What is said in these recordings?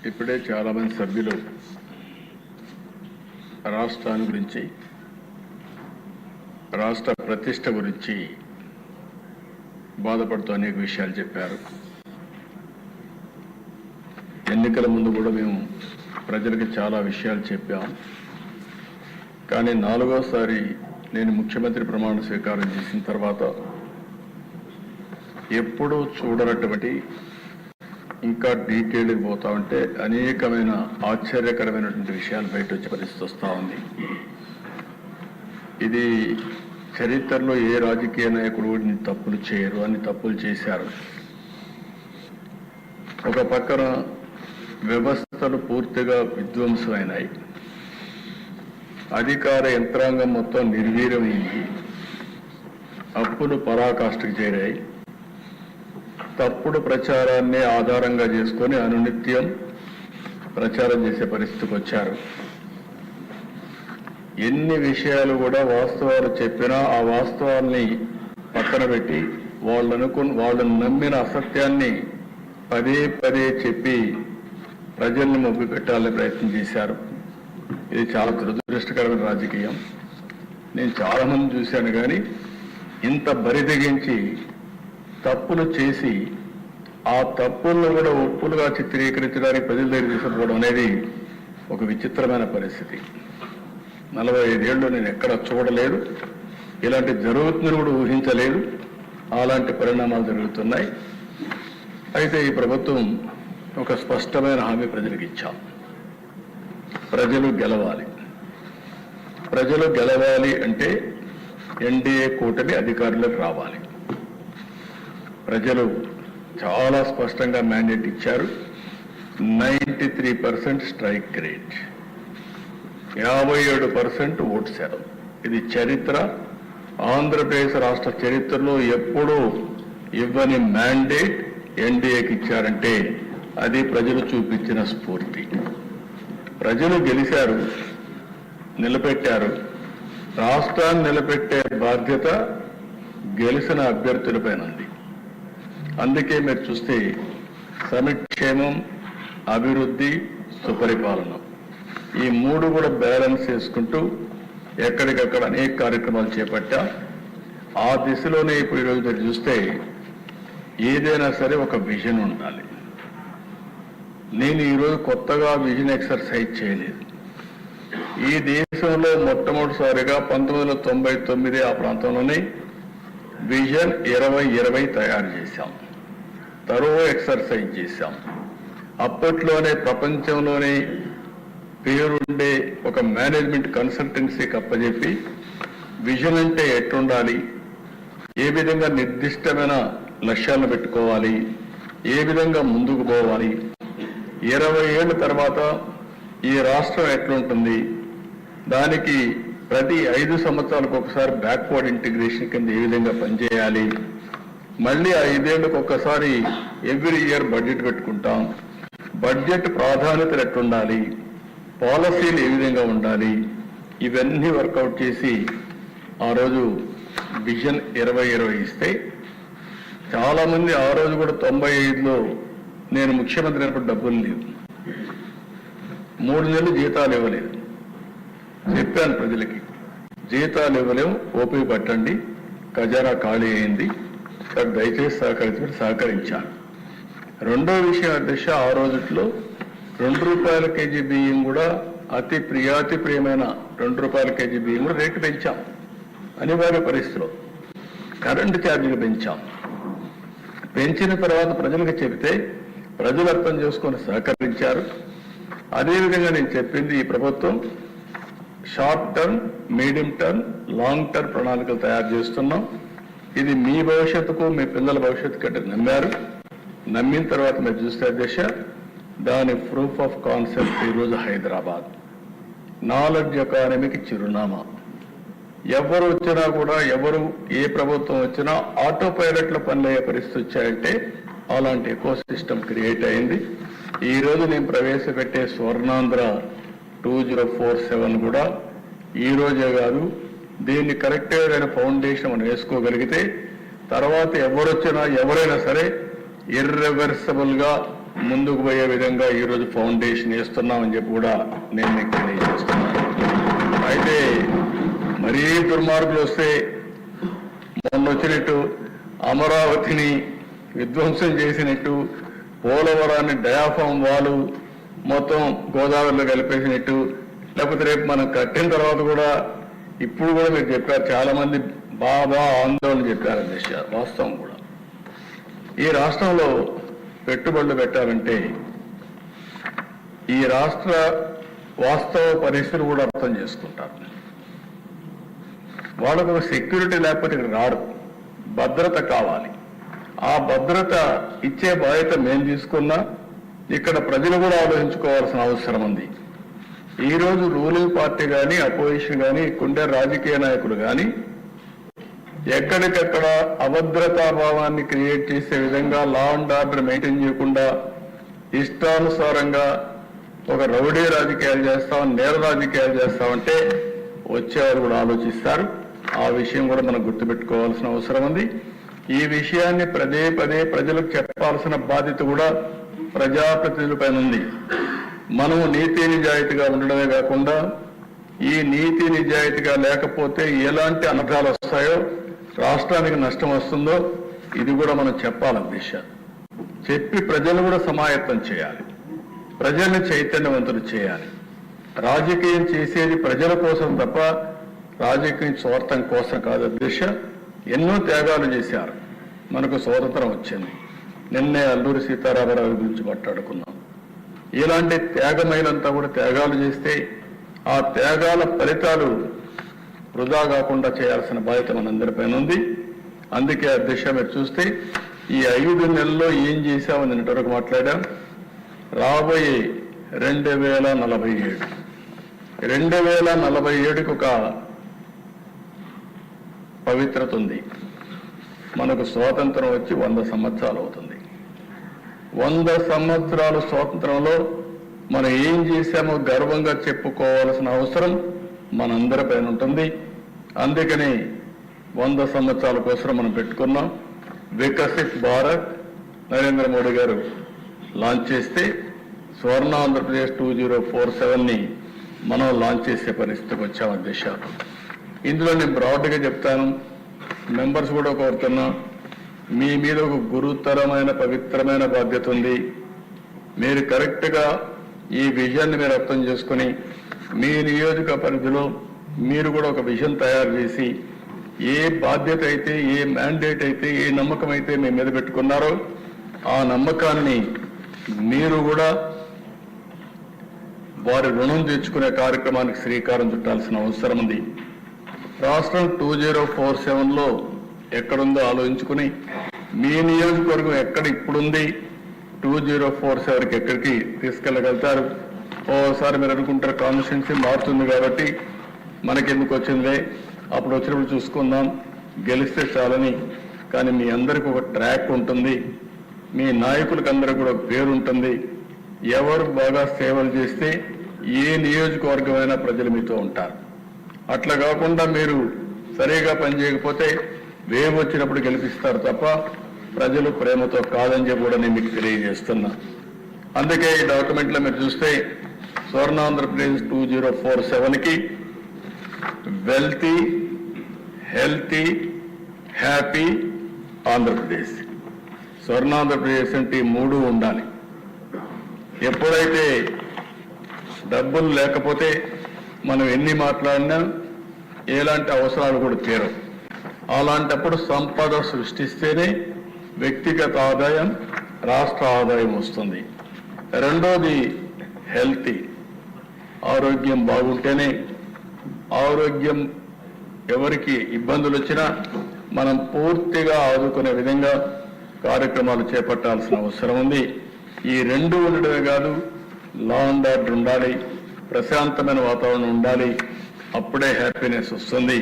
ఇప్పుడే చాలామంది సభ్యులు రాష్ట్రాన్ని గురించి, రాష్ట్ర ప్రతిష్ట గురించి బాధపడుతూ అనేక విషయాలు చెప్పారు. ఎన్నికల ముందు కూడా మేము ప్రజలకు చాలా విషయాలు చెప్పాం. కానీ నాలుగోసారి నేను ముఖ్యమంత్రి ప్రమాణ స్వీకారం చేసిన తర్వాత ఎప్పుడూ చూడనటువంటి, ఇంకా డీటెయిల్కి పోతా ఉంటే అనేకమైన ఆశ్చర్యకరమైనటువంటి విషయాలు బయట వచ్చే పరిస్థితి వస్తూ ఉంది. ఇది చరిత్రలో ఏ రాజకీయ నాయకుడు కూడా తప్పులు చేయరు, అన్ని తప్పులు చేశారు. ఒక పక్కన వ్యవస్థలు పూర్తిగా విధ్వంసమైనాయి, అధికార యంత్రాంగం మొత్తం నిర్వీర్యమైంది, అప్పులు పరాకాష్ఠకు చేరాయి, తప్పుడు ప్రచారాన్ని ఆధారంగా చేసుకొని అనునిత్యం ప్రచారం చేసే పరిస్థితికి వచ్చారు. ఎన్ని విషయాలు కూడా వాస్తవాలు చెప్పినా ఆ వాస్తవాల్ని పక్కన పెట్టి వాళ్ళను నమ్మిన అసత్యాన్ని పదే పదే చెప్పి ప్రజల్ని మొబ్బి పెట్టాలని ప్రయత్నం చేశారు. ఇది చాలా దురదృష్టకరమైన రాజకీయం. నేను చాలామంది చూశాను, కానీ ఇంత బరితెగించి తప్పులు చేసి ఆ తప్పులను కూడా ఒప్పులుగా చిత్రీకరించడానికి ప్రజల దగ్గర తీసుకుపోవడం అనేది ఒక విచిత్రమైన పరిస్థితి. 45 ఏళ్ళు నేను ఎక్కడ చూడలేదు, ఇలాంటి జరుగుతుందని కూడా ఊహించలేదు. అలాంటి పరిణామాలు జరుగుతున్నాయి. అయితే ఈ ప్రభుత్వం ఒక స్పష్టమైన హామీ ప్రజలకు ఇచ్చాం. ప్రజలు గెలవాలి. ప్రజలు గెలవాలి అంటే ఎన్డీఏ కూటమి అధికారులకు రావాలి. ప్రజలు చాలా స్పష్టంగా మ్యాండేట్ ఇచ్చారు. 93% స్ట్రైక్ రేట్, 57% ఓటు శాతం. ఇది చరిత్ర. ఆంధ్రప్రదేశ్ రాష్ట్ర చరిత్రలో ఎప్పుడూ ఇవ్వని మ్యాండేట్ ఎన్డీఏకి ఇచ్చారంటే అది ప్రజలు చూపించిన స్ఫూర్తి. ప్రజలు గెలిచారు, నిలబెట్టారు. రాష్ట్రాన్ని నిలబెట్టే బాధ్యత గెలిచిన అభ్యర్థులపైన ఉంది. అందుకే మీరు చూస్తే సంక్షేమం, అభివృద్ధి, సుపరిపాలన ఈ మూడు కూడా బ్యాలెన్స్ చేసుకుంటూ ఎక్కడికక్కడ అనేక కార్యక్రమాలు చేపట్టా. ఆ దిశలోనే ఇప్పుడు ఈరోజు మీరు చూస్తే ఏదైనా సరే ఒక విజన్ ఉండాలి. నేను ఈరోజు కొత్తగా విజన్ ఎక్సర్సైజ్ చేయలేదు. ఈ దేశంలో మొట్టమొదటిసారిగా 1999 ఆ ప్రాంతంలోనే విజన్ 2020 తయారు చేశాం. తరువాత ఎక్సర్సైజ్ చేశాం. అప్పట్లోనే ప్రపంచంలోనే పేరుండే ఒక మేనేజ్మెంట్ కన్సల్టెన్సీకి అప్పచెప్పి విజన్ అంటే ఎట్లుండాలి, ఏ విధంగా నిర్దిష్టమైన లక్ష్యాలను పెట్టుకోవాలి, ఏ విధంగా ముందుకు పోవాలి, 20 ఏళ్ల తర్వాత ఈ రాష్ట్రం ఎట్లుంటుంది, దానికి ప్రతి 5 సంవత్సరాలకు ఒకసారి బ్యాక్వర్డ్ ఇంటిగ్రేషన్ కింద ఏ విధంగా పనిచేయాలి, మళ్ళీ 5 ఏళ్లకు ఒక్కసారి ఎవ్రీ ఇయర్ బడ్జెట్ పెట్టుకుంటాం, బడ్జెట్ ప్రాధాన్యతలు ఎట్లుండాలి, పాలసీలు ఏ విధంగా ఉండాలి, ఇవన్నీ వర్కౌట్ చేసి ఆ రోజు విజన్ 2020 ఇస్తే చాలామంది ఆ రోజు కూడా 95లో నేను ముఖ్యమంత్రి అయినప్పుడు డబ్బులు లేవు, 3 నెలలు జీతాలు ఇవ్వలేదు. చెప్పాను ప్రజలకి, జీతాలు ఇవ్వలేము, ఓపిక పట్టండి, ఖజానా ఖాళీ అయింది, దయచేసి సహకరించాను. రెండో విషయం అధ్యక్ష, ఆ రోజుట్లో ₹2 కేజీ బియ్యం కూడా అతి ప్రియమైన ₹2 కేజీ బియ్యం కూడా రేటు పెంచాం. అనివార్య పరిస్థితిలో కరెంటు ఛార్జీలు పెంచాం. పెంచిన తర్వాత ప్రజలకు చెబితే ప్రజలు అర్థం చేసుకొని సహకరించారు. అదేవిధంగా నేను చెప్పింది, ఈ ప్రభుత్వం short term, medium term, long term ప్రణాళికలు తయారు చేస్తున్నాం. ఇది మీ భవిష్యత్తుకు, మీ పిల్లల భవిష్యత్తు కంటే నమ్మారు. నమ్మిన తర్వాత మీరు చూస్తే అధ్యక్ష, దాని ప్రూఫ్ ఆఫ్ కాన్సెప్ట్ ఈరోజు హైదరాబాద్ నాలెడ్జ్ ఎకానమీకి చిరునామా. ఎవరు వచ్చినా కూడా, ఎవరు ఏ ప్రభుత్వం వచ్చినా ఆటో పైలట్లో పనులయ్యే పరిస్థితి వచ్చాయంటే అలాంటి ఎకో సిస్టమ్ క్రియేట్ అయింది. ఈరోజు నేను ప్రవేశపెట్టే స్వర్ణాంధ్ర 2047 కూడా ఈ రోజే కాదు, దీన్ని కరెక్ట్గా ఫౌండేషన్ మనం వేసుకోగలిగితే తర్వాత ఎవరైనా సరే ఇర్రివర్సిబుల్ గా ముందుకు పోయే విధంగా ఈరోజు ఫౌండేషన్ వేస్తున్నామని చెప్పి కూడా నేను మీకు తెలియజేస్తున్నాను. అయితే మరీ దుర్మార్గులు వస్తే మొన్న వచ్చినట్టు అమరావతిని విధ్వంసం చేసినట్టు, పోలవరాన్ని డయాఫామ్ వాలు మొత్తం గోదావరిలో కలిపేసినట్టు, లేకపోతే రేపు మనం కట్టిన తర్వాత కూడా ఇప్పుడు కూడా మీరు చెప్పారు, చాలా మంది బాగా ఆందోళన చెప్పారు. దిశ వాస్తవం కూడా ఈ రాష్ట్రంలో పెట్టుబడులు పెట్టాలంటే ఈ రాష్ట్ర వాస్తవ పరిస్థితులు కూడా అర్థం చేసుకుంటారు. వాళ్ళకు సెక్యూరిటీ లేకపోతే ఇక్కడ రాడు, భద్రత కావాలి. ఆ భద్రత ఇచ్చే బాధ్యత మేము తీసుకున్నా ఇక్కడ ప్రజలు కూడా ఆలోచించుకోవాల్సిన అవసరం ఉంది. ఈరోజు రూలింగ్ పార్టీ కానీ అపోజిషన్ కానీ ఇక్కడుండే రాజకీయ నాయకులు కానీ ఎక్కడికక్కడ అభద్రతాభావాన్ని క్రియేట్ చేసే విధంగా లా అండ్ ఆర్డర్ మెయింటైన్ చేయకుండా ఇష్టానుసారంగా ఒక రౌడీ రాజకీయాలు చేస్తాం, నేర రాజకీయాలు చేస్తామంటే వచ్చేవారు కూడా ఆలోచిస్తారు. ఆ విషయం కూడా మనం గుర్తుపెట్టుకోవాల్సిన అవసరం ఉంది. ఈ విషయాన్ని పదే పదే ప్రజలకు చెప్పాల్సిన బాధ్యత కూడా ప్రజాప్రతినిధులపైన ఉంది. మనము నీతి నిజాయితీగా ఉండడమే కాకుండా ఈ నీతి నిజాయితీగా లేకపోతే ఎలాంటి అనర్థాలు వస్తాయో, రాష్ట్రానికి నష్టం వస్తుందో ఇది కూడా మనం చెప్పాలి. దిశ చెప్పి ప్రజలు కూడా సమాయత్తం చేయాలి, ప్రజల్ని చైతన్యవంతులు చేయాలి. రాజకీయం చేసేది ప్రజల కోసం తప్ప రాజకీయం స్వార్థం కోసం కాదు. దిశ ఎన్నో త్యాగాలు చేశారు, మనకు స్వాతంత్రం వచ్చింది. నిన్నే అల్లూరి సీతారామరావు గురించి మాట్లాడుకున్నాం. ఇలాంటి త్యాగమైనంతా కూడా త్యాగాలు చేస్తే ఆ త్యాగాల ఫలితాలు వృధా కాకుండా చేయాల్సిన బాధ్యత మనందరిపైన ఉంది. అందుకే అధ్యక్ష మీరు చూస్తే ఈ 5 నెలల్లో ఏం చేశామని నిన్నటివరకు మాట్లాడాం. రాబోయే 2047కి ఒక పవిత్రత ఉంది. మనకు స్వాతంత్రం వచ్చి 100 సంవత్సరాలు అవుతుంది. 100 సంవత్సరాల స్వాతంత్రంలో మనం ఏం చేశామో గర్వంగా చెప్పుకోవాల్సిన అవసరం మనందరిపైన ఉంటుంది. అందుకని 100 సంవత్సరాల కోసం మనం పెట్టుకున్నాం. వికసిత్ భారత్ నరేంద్ర మోడీ గారు లాంచ్ చేస్తే స్వర్ణ ఆంధ్రప్రదేశ్ 2047ని మనం లాంచ్ చేసే పరిస్థితికి వచ్చాం అధ్యక్ష. ఇందులో నేను బ్రాడ్గా చెప్తాను, మెంబర్స్ కూడా కోరుతున్నా, మీ మీద ఒక గురుతరమైన పవిత్రమైన బాధ్యత ఉంది. మీరు కరెక్ట్గా ఈ విజయాన్ని మీరు అర్థం చేసుకుని మీ నియోజక పరిధిలో మీరు కూడా ఒక విజన్ తయారు చేసి ఏ బాధ్యత అయితే, ఏ మ్యాండేట్ అయితే, ఏ నమ్మకం అయితే మీ మీద పెట్టుకున్నారో ఆ నమ్మకాన్ని మీరు కూడా వారి రుణం తీర్చుకునే కార్యక్రమానికి శ్రీకారం చుట్టాల్సిన అవసరం ఉంది. రాష్ట్రం 2047లో ఎక్కడుందో ఆలోచించుకుని మీ నియోజకవర్గం ఎక్కడ ఇప్పుడుంది, 2047కి ఎక్కడికి తీసుకెళ్ళగలుగుతారు. ఓసారి మీరు అనుకుంటారు కాన్స్టిట్యున్సీ మారుతుంది కాబట్టి మనకెందుకు వచ్చిందే, అప్పుడు వచ్చినప్పుడు చూసుకుందాం, గెలిస్తే చాలని. కానీ మీ అందరికీ ఒక ట్రాక్ ఉంటుంది, మీ నాయకులకు అందరికీ కూడా పేరు ఉంటుంది. ఎవరు బాగా సేవలు చేస్తే ఏ నియోజకవర్గమైనా ప్రజలు మీతో ఉంటారు. అట్లా కాకుండా మీరు సరిగా పనిచేయకపోతే వేవ్ వచ్చినప్పుడు గెలిపిస్తారు తప్ప ప్రజలు ప్రేమతో కాదని చెప్పి కూడా నేను మీకు తెలియజేస్తున్నా. అందుకే ఈ డాక్యుమెంట్లో మీరు చూస్తే స్వర్ణ ఆంధ్రప్రదేశ్ 2047కి wealthy, healthy, happy Andhra Pradesh, Swarna Andhra Pradesh అంటే 3 ఉండాలి. ఎప్పుడైతే డబ్బులు లేకపోతే మనం ఎన్ని మాట్లాడినా ఎలాంటి అవసరాలు కూడా తీరవు. అలాంటప్పుడు సంపద సృష్టిస్తేనే వ్యక్తిగత ఆదాయం, రాష్ట్ర ఆదాయం వస్తుంది. రెండోది హెల్తీ, ఆరోగ్యం బాగుంటేనే, ఆరోగ్యం ఎవరికి ఇబ్బందులు వచ్చినా మనం పూర్తిగా ఆదుకునే విధంగా కార్యక్రమాలు చేపట్టాల్సిన అవసరం ఉంది. ఈ 2 ఉండడమే కాదు, లా అండ్ ఆర్డర్ ఉండాలి, ప్రశాంతమైన వాతావరణం ఉండాలి. అప్పుడే హ్యాపీనెస్ వస్తుంది.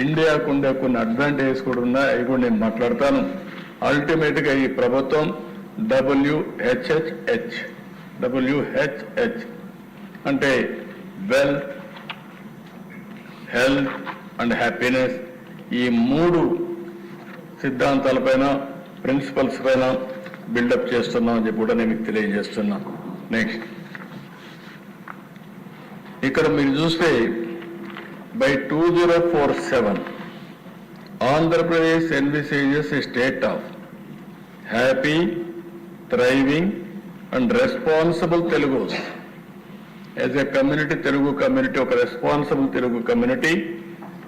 ఇండియాకు ఉండే కొన్ని అడ్వాంటేజెస్ కూడా ఉన్నాయి, అవి కూడా నేను మాట్లాడతాను. అల్టిమేట్గా ఈ ప్రభుత్వం WHH అంటే వెల్త్, హెల్త్ అండ్ హ్యాపీనెస్, ఈ 3 సిద్ధాంతాలపైన, ప్రిన్సిపల్స్ పైన బిల్డప్ చేస్తున్నాం అని చెప్పి కూడా నేను మీకు తెలియజేస్తున్నా. నెక్స్ట్ ఇక్కడ మీరు చూస్తే by 2047 Andhra Pradesh envisages a state of happy, thriving and responsible Telugus. As a community, Telugu community, ఒక responsible Telugu community,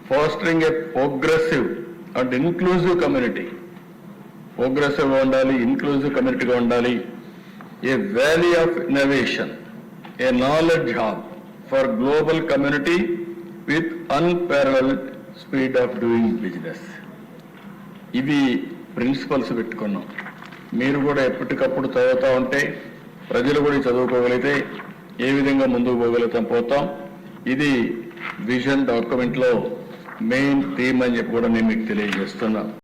fostering a progressive and inclusive community. Progressive గా ఉండాలి, inclusive community గా ఉండాలి. A valley of innovation, a knowledge hub for global community with unparalleled speed of doing business. ఇవి principles పెట్టుకున్నాం. మీరు కూడా ఎప్పటికప్పుడు చదువుతూ ఉంటే ప్రజలు కూడా చదువుకోగలిగితే ఏ విధంగా ముందుకు పోతాం. ఇది విజన్ డాక్యుమెంట్లో మెయిన్ థీమ్ అని చెప్పి కూడా నేను మీకు తెలియజేస్తున్నా.